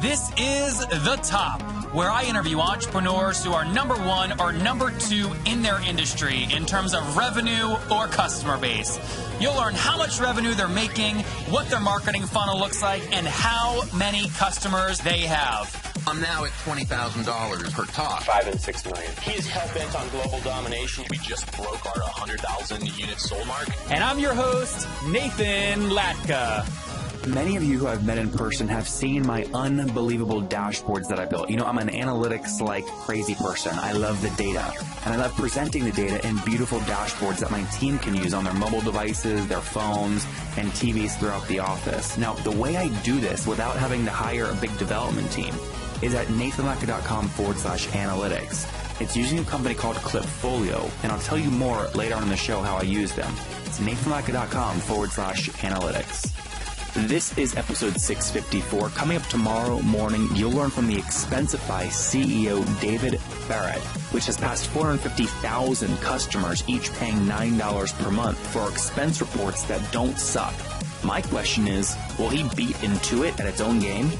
This is The Top, where I interview entrepreneurs who are number one or number two in their industry in terms of revenue or customer base. You'll learn how much revenue they're making, what their marketing funnel looks like, and how many customers they have. I'm now at $20,000 per talk. 5 and 6 million. He is hell-bent on global domination. We just broke our 100,000 unit sold mark. And I'm your host, Nathan Latka. Many of you who I've met in person have seen my unbelievable dashboards that I built. You know, I'm an analytics-like crazy person. I love the data, and I love presenting the data in beautiful dashboards that my team can use on their mobile devices, their phones, and TVs throughout the office. Now, the way I do this without having to hire a big development team is at nathanlatka.com/analytics. It's using a company called Clipfolio, and I'll tell you more later on in the show how I use them. It's nathanlatka.com/analytics. This is episode 654. Coming up tomorrow morning, you'll learn from the Expensify CEO, David Barrett, which has passed 450,000 customers, each paying $9 per month for expense reports that don't suck. My question is, will he beat Intuit at its own game?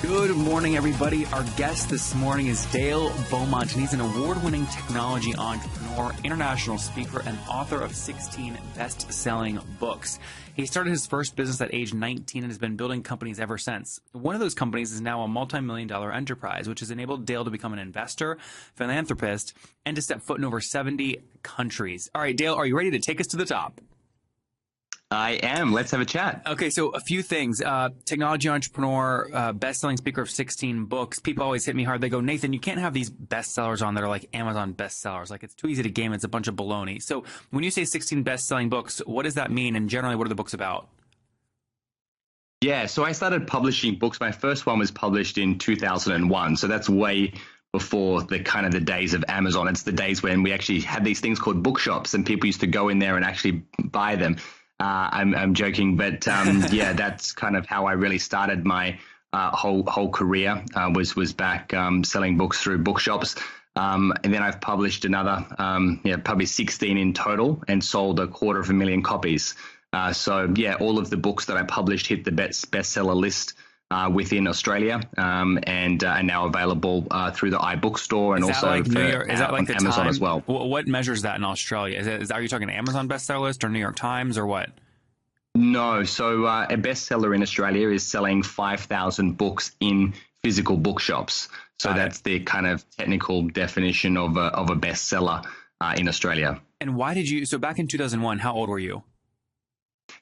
Good morning, everybody. Our guest this morning is Dale Beaumont, and he's an award-winning technology entrepreneur, international speaker, and author of 16 best-selling books. He started his first business at age 19 and has been building companies ever since. One of those companies is now a multi-million-dollar enterprise, which has enabled Dale to become an investor, philanthropist, and to step foot in over 70 countries. All right, Dale, are you ready to take us to the top? I am. Let's have a chat. Okay, so a few things. Technology entrepreneur, best-selling speaker of 16 books. People always hit me hard. They go, Nathan, you can't have these bestsellers on that are like Amazon bestsellers. Like, it's too easy to game. It's a bunch of baloney. So when you say 16 best-selling books, what does that mean? And generally, what are the books about? Yeah, so I started publishing books. My first one was published in 2001. So that's way before the kind of the days of Amazon. It's the days when we actually had these things called bookshops, and people used to go in there and actually buy them. I'm joking, but yeah, that's kind of how I really started my whole career. Was back selling books through bookshops, and then I've published another, probably 16 in total, and sold 250,000 copies. So yeah, all of the books that I published hit the bestseller list within Australia, and are now available through the iBookstore and also like New York, is that like on Amazon as well. What measures that in Australia? Are you talking Amazon bestseller list or New York Times or what? No, so a bestseller in Australia is selling 5,000 books in physical bookshops. So that's the kind of technical definition of a bestseller in Australia. And why did you? So back in 2001, how old were you?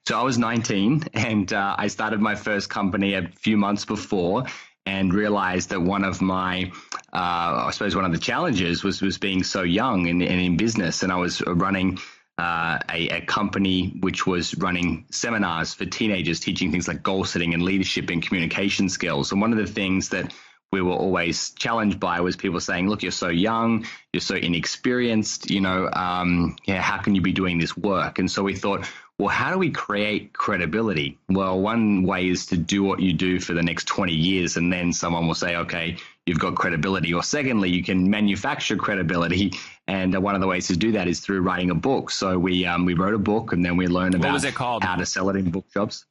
So I was 19, and I started my first company a few months before, and realized that one of my, I suppose one of the challenges was being so young and in business. And I was running a company which was running seminars for teenagers, teaching things like goal setting and leadership and communication skills. And one of the things that we were always challenged by was people saying, look, you're so young, you're so inexperienced, how can you be doing this work? And so we thought, well, how do we create credibility? Well, one way is to do what you do for the next 20 years, and then someone will say, okay, you've got credibility. Or secondly, you can manufacture credibility. And one of the ways to do that is through writing a book. So we wrote a book, and then we learned about how to sell it in bookshops.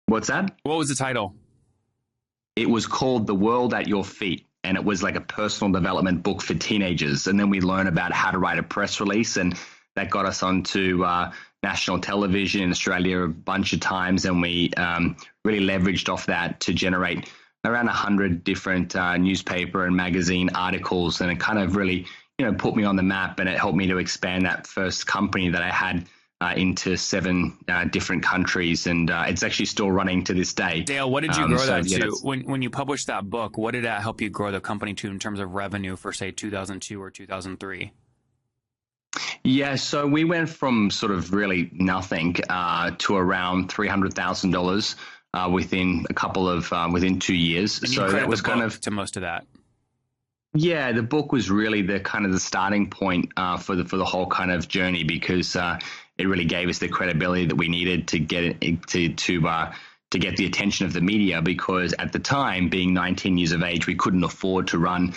What's that? What was the title? It was called The World at Your Feet. And it was like a personal development book for teenagers. And then we learned about how to write a press release, and that got us onto national television in Australia a bunch of times, and we really leveraged off that to generate around 100 different newspaper and magazine articles, and it kind of really, put me on the map, and it helped me to expand that first company that I had into 7 different countries, and it's actually still running to this day. Dale, what did you grow that to? When you published that book, what did that help you grow the company to in terms of revenue for, say, 2002 or 2003? Yeah, so we went from sort of really nothing to around $300,000 within 2 years. And so that was kind of to most of that. Yeah, the book was really the kind of the starting point for the whole kind of journey, because it really gave us the credibility that we needed to get it to get the attention of the media. Because at the time, being 19 years of age, we couldn't afford to run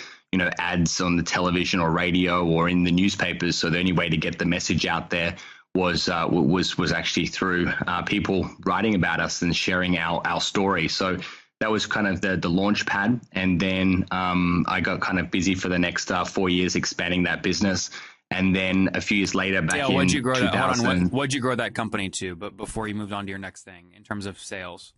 ads on the television or radio or in the newspapers. So the only way to get the message out there was actually through people writing about us and sharing our story. So that was kind of the launch pad. And then I got kind of busy for the next 4 years expanding that business. And then a few years later, back in what'd you grow 2000, that? What'd you grow that company to? But before you moved on to your next thing, in terms of sales.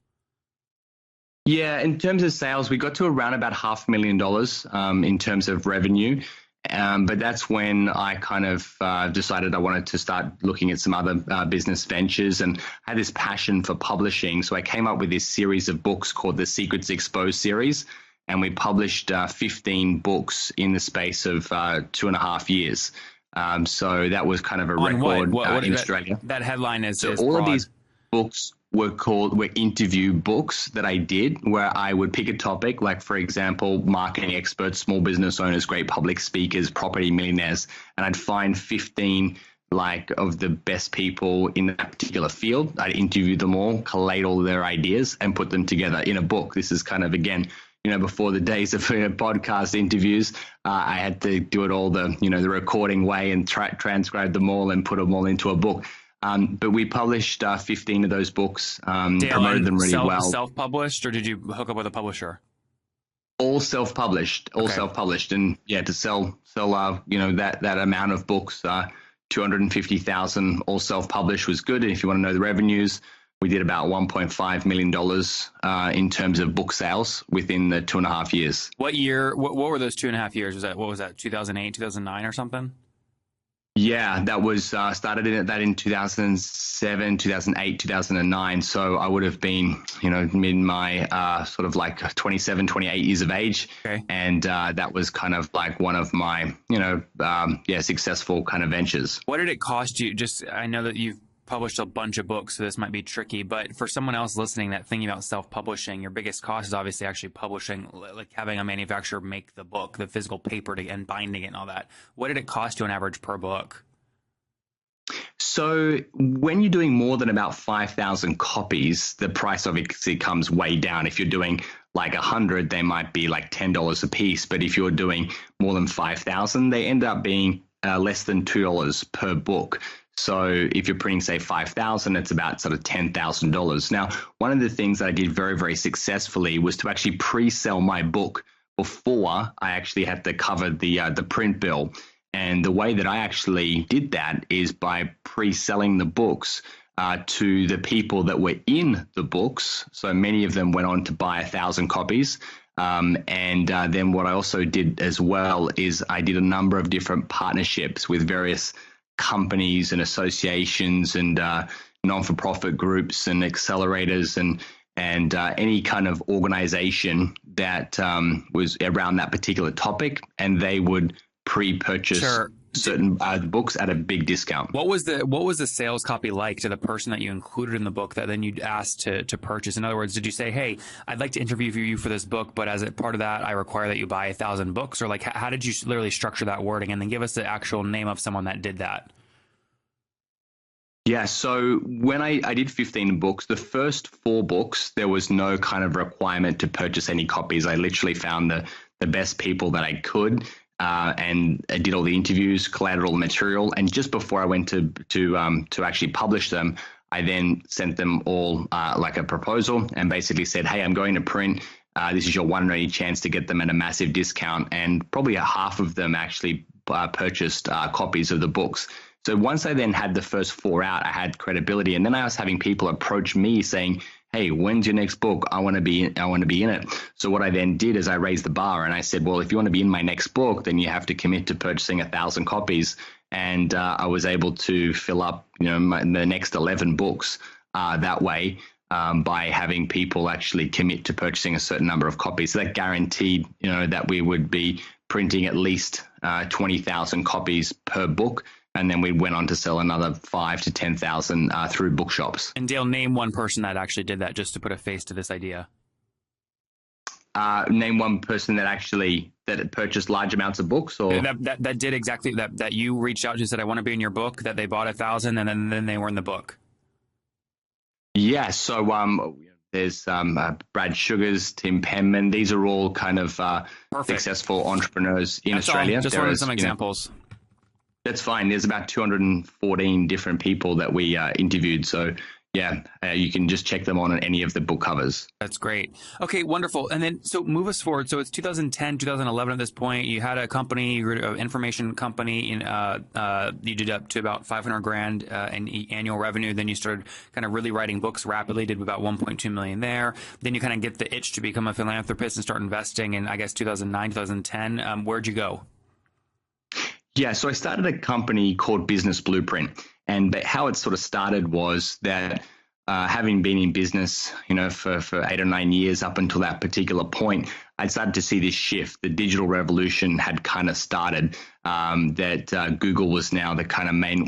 Yeah, in terms of sales, we got to around about $500,000 in terms of revenue. But that's when I kind of decided I wanted to start looking at some other business ventures, and I had this passion for publishing. So I came up with this series of books called the Secrets Exposed series, and we published 15 books in the space of 2.5 years. So that was kind of a record in Australia. That headline is so all broad. Of these books were interview books that I did, where I would pick a topic, like, for example, marketing experts, small business owners, great public speakers, property millionaires, and I'd find 15 of the best people in that particular field. I'd interview them all, collate all their ideas, and put them together in a book. This is kind of, again, before the days of podcast interviews. I had to do it all the recording way and transcribe them all and put them all into a book. But we published 15 of those books, promoted them really well. Self-published, or did you hook up with a publisher? All self-published, and to sell that amount of books, 250,000 all self-published was good. And if you want to know the revenues, we did about $1.5 million in terms of book sales within the 2.5 years. What year? What were those 2.5 years? What was that? 2008, 2009, or something? Yeah, that was started in 2007, 2008, 2009. So I would have been, in my sort of 27, 28 years of age. Okay. And that was kind of like one of my, successful kind of ventures. What did it cost you? I know that you've published a bunch of books, so this might be tricky, but for someone else listening that thinking about self-publishing, your biggest cost is obviously actually publishing, like having a manufacturer make the book, the physical paper and binding it and all that. What did it cost you on average per book? So when you're doing more than about 5,000 copies, the price obviously comes way down. If you're doing 100, they might be $10 a piece. But if you're doing more than 5,000, they end up being less than $2 per book. So if you're printing, say, 5,000, it's about sort of $10,000. Now, one of the things that I did very, very successfully was to actually pre-sell my book before I actually had to cover the print bill. And the way that I actually did that is by pre-selling the books to the people that were in the books. So many of them went on to buy 1,000 copies. Then what I also did as well is I did a number of different partnerships with various companies and associations and non-for-profit groups and accelerators and any kind of organization that was around that particular topic, and they would pre-purchase certain books at a big discount. What was the sales copy like to the person that you included in the book that then you'd asked to purchase? In other words, did you say, hey, I'd like to interview you for this book, but as a part of that, I require that you buy 1,000 books? Or how did you literally structure that wording? And then give us the actual name of someone that did that. Yeah, so when I did 15 books, the first 4 books, there was no kind of requirement to purchase any copies. I literally found the best people that I could. And I did all the interviews, collated all the material, and just before I went to actually publish them, I then sent them all a proposal and basically said, "Hey, I'm going to print. This is your one and only chance to get them at a massive discount." And probably half of them actually purchased copies of the books. So once I then had the first 4 out, I had credibility, and then I was having people approach me saying, "Hey, when's your next book? I want to be in it." So what I then did is I raised the bar and I said, well, if you want to be in my next book, then you have to commit to purchasing 1,000 copies. And I was able to fill up, the next 11 books that way by having people actually commit to purchasing a certain number of copies. So that guaranteed, that we would be printing at least 20,000 copies per book. And then we went on to sell another 5,000 to 10,000 through bookshops. And Dale, name one person that actually did that, just to put a face to this idea. Name one person that purchased large amounts of books, or that did exactly that. That you reached out to, said, "I want to be in your book." That they bought 1,000, and then they were in the book. Yeah. So there's Brad Sugars, Tim Penman. These are all kind of successful entrepreneurs in Australia. Just wanted some examples. That's fine. There's about 214 different people that we interviewed. So, you can just check them on any of the book covers. That's great. Okay, wonderful. And then, so move us forward. So it's 2010, 2011 at this point. You had a company, you were an information company, you did up to about 500 grand in annual revenue. Then you started kind of really writing books rapidly, did about 1.2 million there. Then you kind of get the itch to become a philanthropist and start investing in, I guess, 2009, 2010. Where'd you go? Yeah, so I started a company called Business Blueprint. And how it sort of started was that having been in business, for 8 or 9 years up until that particular point, I started to see this shift. The digital revolution had kind of started, that Google was now the kind of main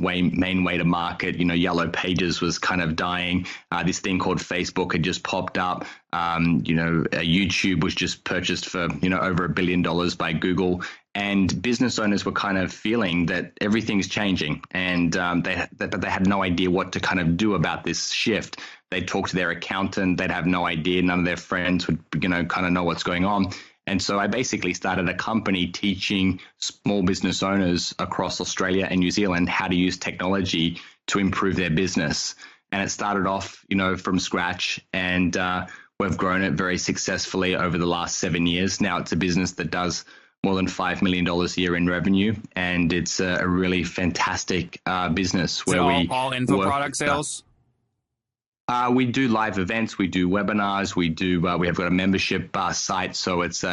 way to market. Yellow Pages was kind of dying. This thing called Facebook had just popped up. YouTube was just purchased for, over $1 billion by Google. And business owners were kind of feeling that everything's changing, and but they had no idea what to kind of do about this shift. They'd talk to their accountant, they'd have no idea. None of their friends would, kind of know what's going on. And so I basically started a company teaching small business owners across Australia and New Zealand how to use technology to improve their business. And it started off, from scratch, and we've grown it very successfully over the last 7 years. Now it's a business that does more than $5 million a year in revenue, and it's a really fantastic business where all info product sales. We do live events, we do webinars, we have got a membership site, so it's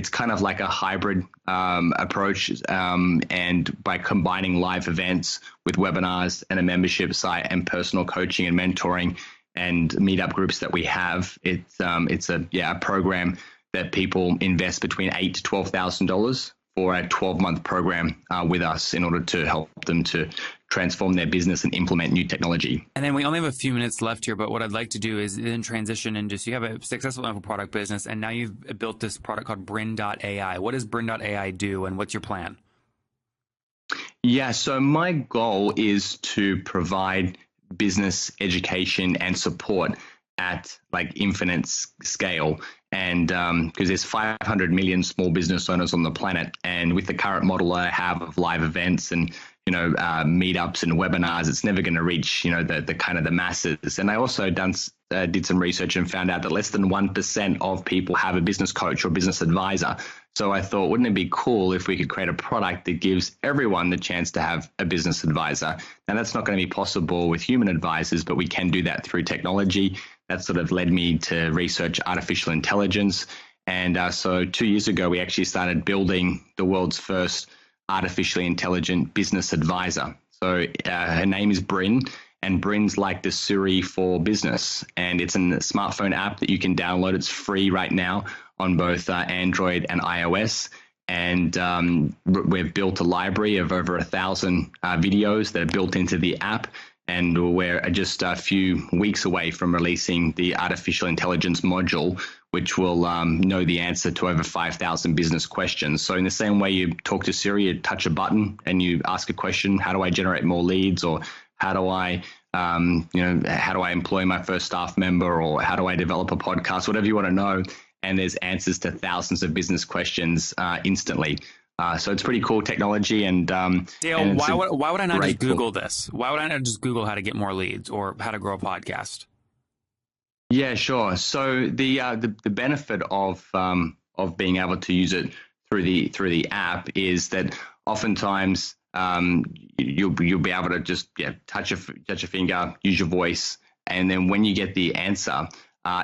kind of like a hybrid approach, and by combining live events with webinars and a membership site and personal coaching and mentoring and meetup groups that we have, it's a program that people invest between $8,000 to $12,000 for a 12-month program with us in order to help them to transform their business and implement new technology. And then we only have a few minutes left here, but what I'd like to do is then transition into, so you have a successful info product business, and now you've built this product called Brin.ai. What does Brin.ai do, and what's your plan? Yeah, so my goal is to provide business education and support at like infinite scale. And because there's 500 million small business owners on the planet, and with the current model I have of live events and meetups and webinars, it's never going to reach the kind of the masses. And I also did some research and found out that less than 1% of people have a business coach or business advisor. So I thought, wouldn't it be cool if we could create a product that gives everyone the chance to have a business advisor? Now that's not going to be possible with human advisors, but we can do that through technology. That sort of led me to research artificial intelligence. And so 2 years ago, we actually started building the world's first artificially intelligent business advisor. So her name is Brin, and Brin's like the Siri for business. And it's a smartphone app that you can download. It's free right now on both Android and iOS. And we've built a library of over 1,000 videos that are built into the app. And we're just a few weeks away from releasing the artificial intelligence module, which will know the answer to over 5,000 business questions. So in the same way you talk to Siri, you touch a button and you ask a question: how do I generate more leads? Or how do I, how do I employ my first staff member? Or how do I develop a podcast? Whatever you want to know. And there's answers to thousands of business questions instantly. So it's pretty cool technology. And Dale, and why would I not just Google tool. this? Why would I not just Google how to get more leads or how to grow a podcast? Yeah, sure. So the benefit of being able to use it through the app is that oftentimes you'll be able to just touch a finger, use your voice, and then when you get the answer,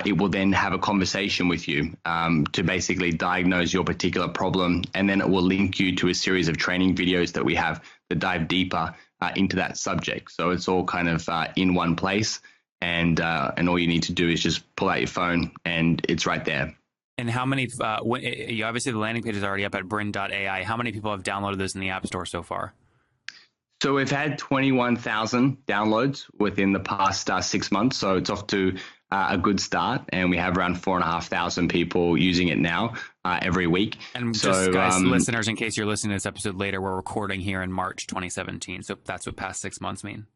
it will then have a conversation with you to basically diagnose your particular problem, and then it will link you to a series of training videos that we have that dive deeper into that subject. So it's all kind of in one place, and all you need to do is just pull out your phone, and it's right there. And how many? Obviously, the landing page is already up at Brin.ai. How many people have downloaded this in the App Store so far? So we've had 21,000 downloads within the past 6 months. So it's off to a good start, and we have around 4,500 people using it now every week. And just guys, listeners, in case you're listening to this episode later, we're recording here in March 2017. So that's what past 6 months mean.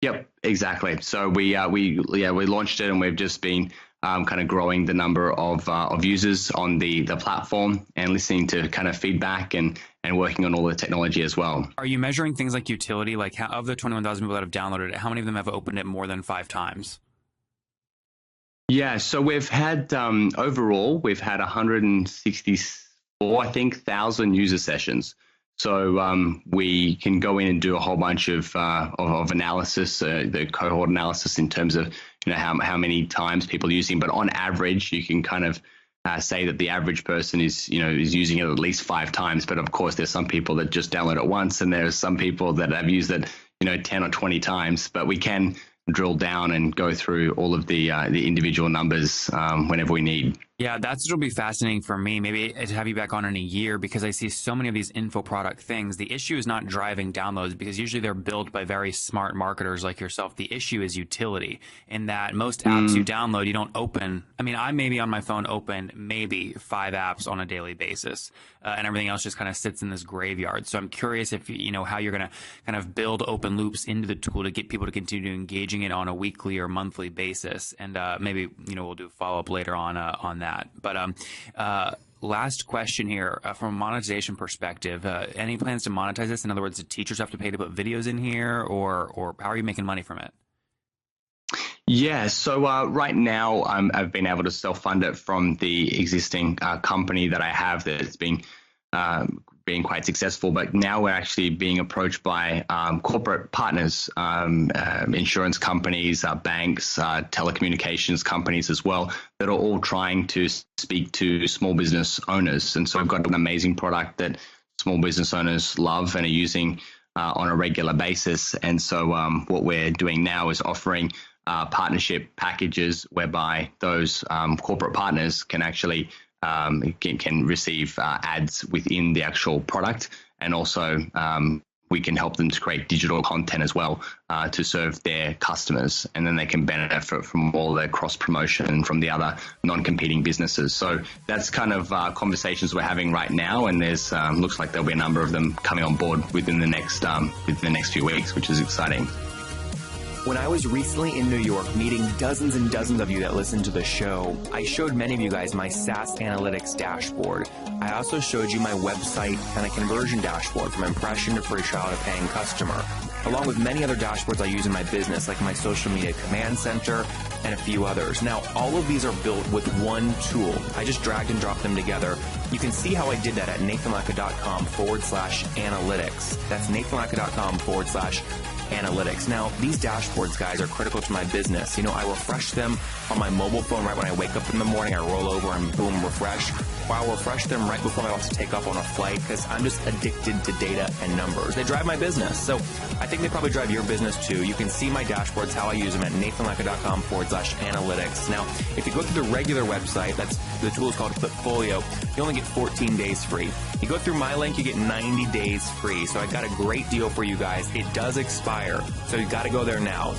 Yep, exactly. So we launched it, and we've just been kind of growing the number of users on the platform and listening to kind of feedback and working on all the technology as well. Are you measuring things like utility? Like, how, of the 21,000 people that have downloaded it, how many of them have opened it more than 5 times? Yeah, so we've had overall, we've had 164, I think, thousand user sessions. So we can go in and do a whole bunch of analysis, the cohort analysis in terms of how many times people are using. But on average, you can kind of say that the average person is using it at least 5 times. But of course, there's some people that just download it once, and there's some people that have used it 10 or 20 times. But we can drill down and go through all of the individual numbers whenever we need. Yeah, that's what'll be fascinating for me. Maybe to have you back on in a year, because I see so many of these info product things. The issue is not driving downloads, because usually they're built by very smart marketers like yourself. The issue is utility, in that most apps you download, you don't open. I mean, I maybe on my phone open maybe 5 apps on a daily basis, and everything else just kind of sits in this graveyard. So I'm curious if how you're going to kind of build open loops into the tool to get people to continue engaging it on a weekly or monthly basis. And maybe we'll do a follow up later on that. But last question here, from a monetization perspective, any plans to monetize this? In other words, do teachers have to pay to put videos in here, or how are you making money from it? Yeah, so right now I've been able to self-fund it from the existing company that I have that's been being quite successful. But now we're actually being approached by corporate partners, insurance companies, banks, telecommunications companies as well, that are all trying to speak to small business owners. And so I've got an amazing product that small business owners love and are using on a regular basis. And so what we're doing now is offering partnership packages whereby those corporate partners can actually can receive ads within the actual product, and also we can help them to create digital content as well to serve their customers, and then they can benefit from all the cross promotion from the other non-competing businesses. So that's kind of conversations we're having right now, and there's looks like there'll be a number of them coming on board within the next few weeks, which is exciting. When I was recently in New York meeting dozens and dozens of you that listen to the show, I showed many of you guys my SaaS analytics dashboard. I also showed you my website kind of conversion dashboard, from impression to free trial to paying customer, along with many other dashboards I use in my business, like my social media command center and a few others. Now, all of these are built with one tool. I just dragged and dropped them together. You can see how I did that at nathanlatka.com/analytics. That's nathanlatka.com/analytics. Now, these dashboards, guys, are critical to my business. I refresh them on my mobile phone right when I wake up in the morning. I roll over and boom, refresh. Or I'll refresh them right before I also take off on a flight, because I'm just addicted to data and numbers. They drive my business. So I think they probably drive your business too. You can see my dashboards, how I use them, at nathanlatka.com/analytics. Now, if you go through the regular website, the tool is called Flipfolio, you only get 14 days free. You go through my link, you get 90 days free. So I got a great deal for you guys. It does expire, so you got to go there now.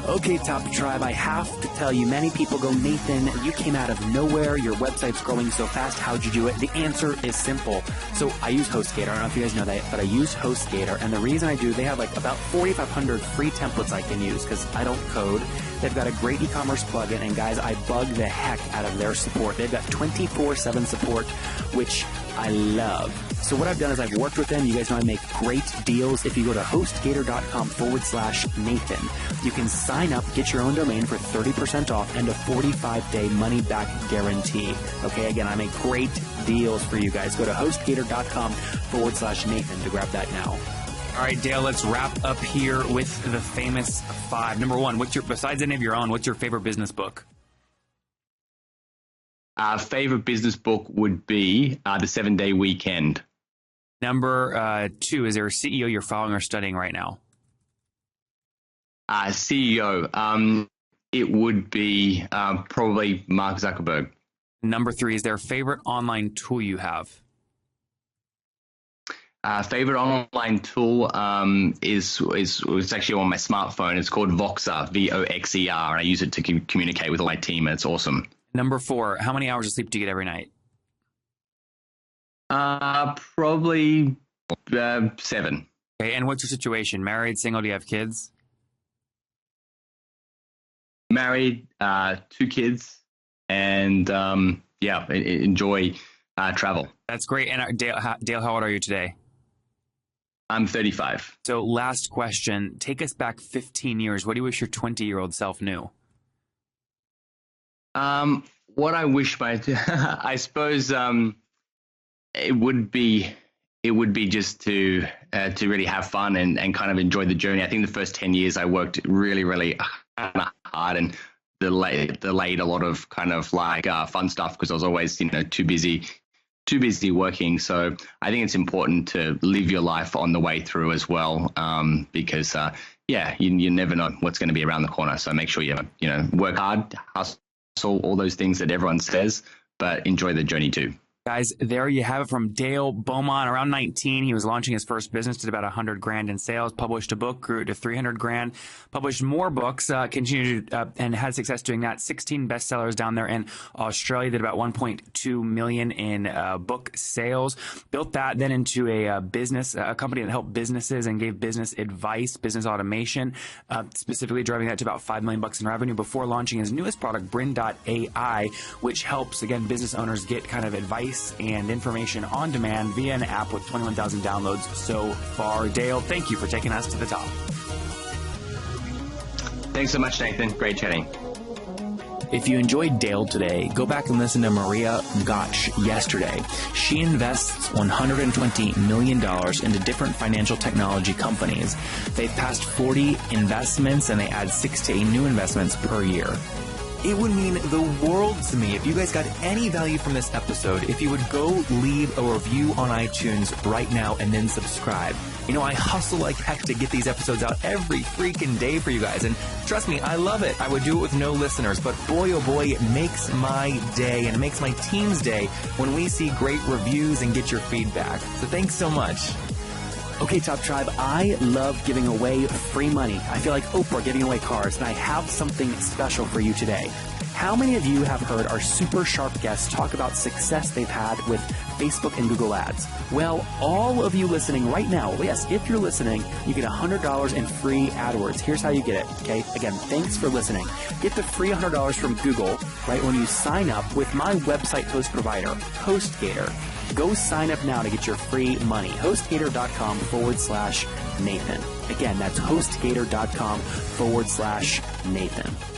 Okay, Top Tribe, I have to tell you, many people go, Nathan, you came out of nowhere. Your website's growing so fast. How'd you do it? The answer is simple. So I use HostGator. I don't know if you guys know that, but I use HostGator. And the reason I do, they have like about 4,500 free templates I can use, because I don't code. They've got a great e-commerce plugin. And guys, I bug the heck out of their support. They've got 24/7 support, which I love. So what I've done is I've worked with them. You guys know I make great deals. If you go to hostgator.com/Nathan, you can sign up, get your own domain for 30% off and a 45-day money-back guarantee. Okay, again, I make great deals for you guys. Go to hostgator.com/Nathan to grab that now. All right, Dale, let's wrap up here with the famous 5. Number 1, besides any of your own, what's your favorite business book? Favorite business book would be The 7-Day Weekend. Number 2, is there a CEO you're following or studying right now? CEO, it would be probably Mark Zuckerberg. Number 3, is there a favorite online tool you have? Favorite online tool is actually on my smartphone. It's called Voxer, Voxer, and I use it to communicate with my team, and it's awesome. Number 4, how many hours of sleep do you get every night? Probably 7. Okay, and what's your situation? Married, single, do you have kids? married, 2 kids, and enjoy travel. That's great. And Dale, how old are you today? I'm 35. So last question, take us back 15 years. What do you wish your 20-year-old self knew? What I wish I suppose it would be just to really have fun and kind of enjoy the journey. I think the first 10 years I worked really, really hard and delayed a lot of kind of like fun stuff because I was always, too busy working. So I think it's important to live your life on the way through as well, because you never know what's going to be around the corner. So make sure you work hard, hustle, all those things that everyone says, but enjoy the journey too. Guys, there you have it from Dale Beaumont. Around 19, he was launching his first business, did about $100,000 in sales, published a book, grew it to $300,000, published more books, continued and had success doing that. 16 bestsellers down there in Australia, did about 1.2 million in book sales. Built that then into a business, a company that helped businesses and gave business advice, business automation, specifically driving that to about $5 million in revenue before launching his newest product, Brin.ai, which helps, again, business owners get kind of advice and information on demand via an app with 21,000 downloads so far. Dale, thank you for taking us to the top. Thanks so much, Nathan. Great chatting. If you enjoyed Dale today, go back and listen to Maria Gotch yesterday. She invests $120 million into different financial technology companies. They've passed 40 investments and they add 6 to 8 new investments per year. It would mean the world to me if you guys got any value from this episode, if you would go leave a review on iTunes right now and then subscribe. I hustle like heck to get these episodes out every freaking day for you guys. And trust me, I love it. I would do it with no listeners, but boy, oh boy, it makes my day and it makes my team's day when we see great reviews and get your feedback. So thanks so much. Okay, Top Tribe, I love giving away free money. I feel like Oprah giving away cars, and I have something special for you today. How many of you have heard our super sharp guests talk about success they've had with Facebook and Google Ads? Well, all of you listening right now, yes, if you're listening, you get $100 in free AdWords. Here's how you get it, okay? Again, thanks for listening. Get the free $100 from Google right when you sign up with my website host provider, HostGator. Go sign up now to get your free money. HostGator.com/Nathan. Again, that's HostGator.com/Nathan.